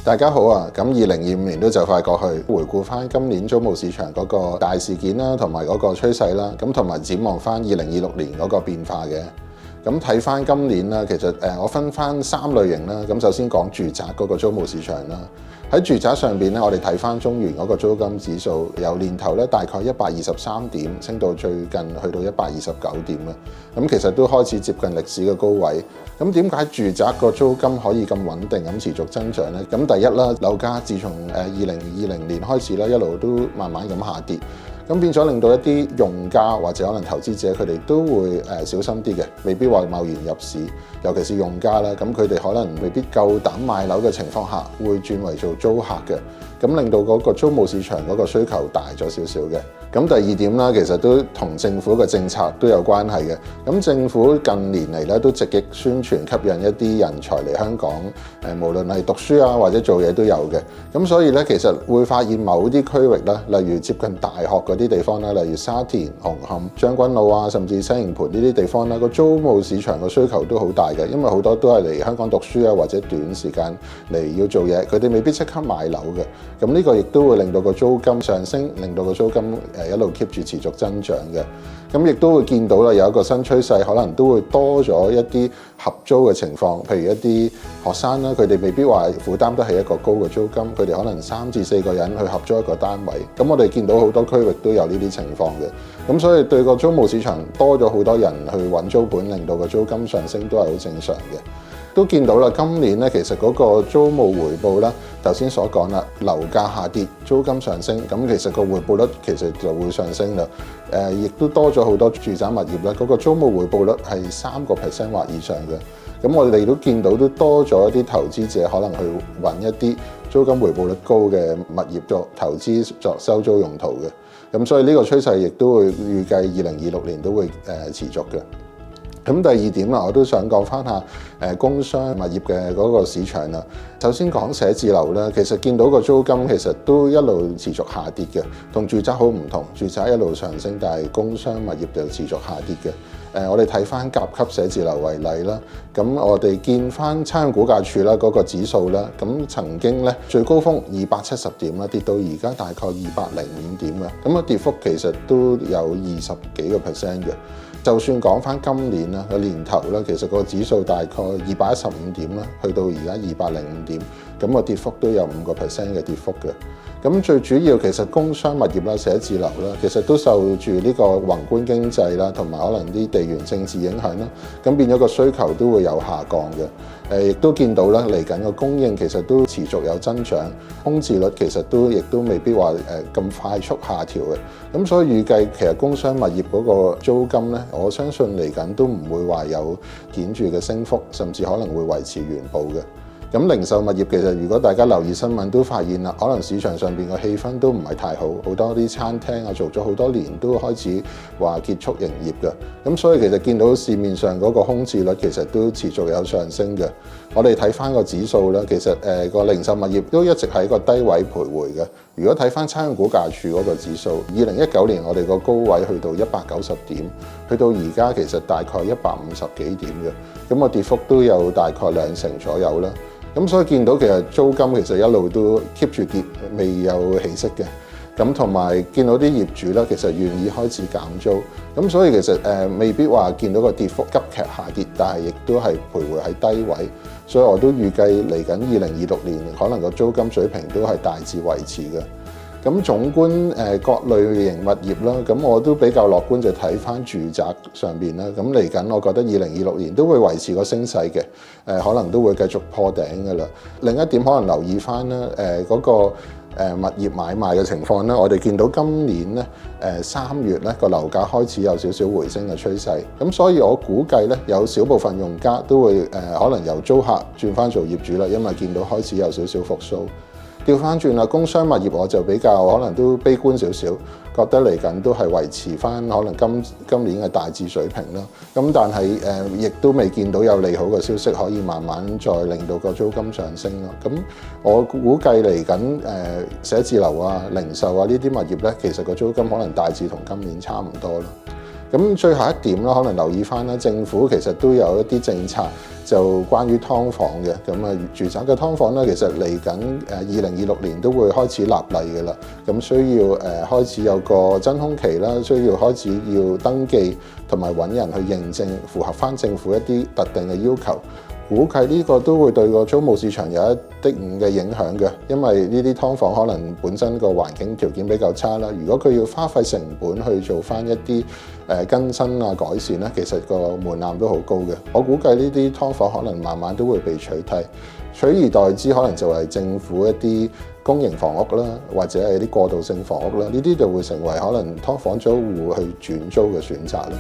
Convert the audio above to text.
大家好啊！咁2025年都就快過去，回顧翻今年租務市場嗰個大事件啦，同埋嗰個趨勢啦，咁同埋展望翻2026年嗰個變化嘅。咁睇翻今年啦，其實我分翻3類型啦。咁首先講住宅嗰個租務市場啦。喺住宅上邊咧，我哋睇翻中原嗰個租金指數，由年頭咧大概123點，升到最近去到129點嘅。咁其實都開始接近歷史嘅高位。咁點解住宅個租金可以咁穩定咁持續增長呢？咁第一啦，樓價自從2020年開始咧，一路都慢慢咁下跌。咁變咗令到一啲用家或者可能投資者佢哋都會小心啲嘅，未必話貿然入市，尤其是用家啦。咁佢哋可能未必夠膽買樓嘅情況下，會轉為做租客嘅，咁令到嗰個租務市場嗰個需求大咗少少嘅。咁第二點啦，其實都同政府嘅政策都有關係嘅。咁政府近年嚟咧都積極宣傳吸引一啲人才嚟香港，無論係讀書啊或者做嘢都有嘅。咁所以咧，其實會發現某啲區域啦，例如接近大學嗰啲地方啦，例如沙田、紅磡、將軍澳啊，甚至西營盤呢啲地方啦，個租務市場個需求都好大嘅，因為好多都係嚟香港讀書啊，或者短時間嚟要做嘢，佢哋未必即刻買樓嘅。咁呢個亦都會令到個租金上升，令到個租金一路 keep 住持續增長嘅。咁亦都會見到啦，有一個新趨勢，可能都會多咗一啲合租嘅情況，譬如一啲學生啦，佢哋未必話負擔得起一個高嘅租金，佢哋可能3至4個人去合租一個單位。咁我哋見到好多區域都有呢啲情況嘅，咁所以對個租務市場多咗好多人去揾租盤，令到個租金上升都係好正常嘅。都見到啦，今年咧其實嗰個租務回報啦，頭先所講啦，樓價下跌，租金上升，咁其實個回報率其實就會上升啦。亦都多咗好多住宅物業啦，嗰個租務回報率係3% 或以上嘅。咁我哋都見到都多咗一啲投資者可能去揾一啲租金回報率高嘅物業作投資作收租用途嘅。咁所以呢個趨勢亦都會預計2026年都會持續嘅。咁第二點啦，我都想講翻下工商物業嘅嗰個市場啦。首先講寫字樓啦，其實見到個租金其實都一路持續下跌嘅，同住宅好唔同。住宅一路上升，但係工商物業就持續下跌嘅。我哋睇翻甲級寫字樓為例啦，咁我哋見翻差餉估價署啦嗰個指數啦，咁曾經咧最高峰270點啦，跌到而家大概205點嘅，咁個跌幅其實都有20幾個% 嘅。就算講翻今年啦，個年頭啦，其實個指數大概215點啦，去到而家205點，咁個跌幅都有5% 嘅跌幅嘅。咁最主要其實工商物業啦、寫字樓啦，其實都受住呢個宏觀經濟啦，同埋可能啲地緣政治影響啦，咁變咗個需求都會有下降嘅。亦都見到啦，嚟緊個供應其實都持續有增長，空置率其實亦都未必話咁快速下調嘅。咁所以預計其實工商物業嗰個租金咧，我相信嚟緊都唔會話有顯著嘅升幅，甚至可能會維持原步嘅。咁零售物業其實如果大家留意新聞都發現啦，可能市場上邊嘅氣氛都唔係太好，好多啲餐廳啊做咗好多年都開始話結束營業嘅。咁所以其實見到市面上嗰個空置率其實都持續有上升嘅。我哋睇翻個指數啦，其實個零售物業都一直喺個低位徘徊嘅。如果睇翻差餉估價署嗰個指數，2019年我哋個高位去到190點，去到而家其實大概150幾點嘅，咁個跌幅都有大概2成左右啦。咁所以見到其實租金其實一路都 keep 住跌，未有起色嘅。咁同埋見到啲業主咧，其實願意開始減租。咁所以其實未必話見到個跌幅急劇下跌，但係亦都係徘徊喺低位。所以我都預計嚟緊2026年可能個租金水平都係大致維持嘅。咁總觀各類型物業啦，咁我都比較樂觀，就睇翻住宅上邊啦。咁嚟緊，我覺得2026年都會維持個升勢嘅，可能都會繼續破頂㗎啦。另一點可能留意翻啦，嗰個物業買賣嘅情況啦，我哋見到今年咧3月咧個樓價開始有少少回升嘅趨勢，咁所以我估計咧有少部分用家都會可能由租客轉翻做業主啦，因為見到開始有少少復甦。調翻轉啦，工商物業我就比較可能都悲觀少少，覺得嚟緊都係維持翻可能今年嘅大致水平啦。咁但係亦都未見到有利好嘅消息可以慢慢再令到個租金上升咯。咁我估計嚟緊寫字樓啊、零售啊呢啲物業咧，其實個租金可能大致同今年差唔多咯。咁最後一點啦，可能留意翻啦，政府其實都有一啲政策就關於劏房嘅。咁啊，住宅嘅劏房咧，其實嚟緊2026年都會開始立例嘅啦。咁需要開始有個真空期啦，需要開始要登記同埋揾人去認證，符合翻政府一啲特定嘅要求。估計呢個都會對個租務市場有一定嘅影響嘅，因為呢啲劏房可能本身個環境條件比較差啦。如果佢要花費成本去做翻一啲更新啊改善咧，其實個門檻都好高嘅。我估計呢啲劏房可能慢慢都會被取替，取而代之可能就係政府一啲公營房屋啦，或者係啲過渡性房屋啦，呢啲就會成為可能劏房租戶去轉租嘅選擇啦。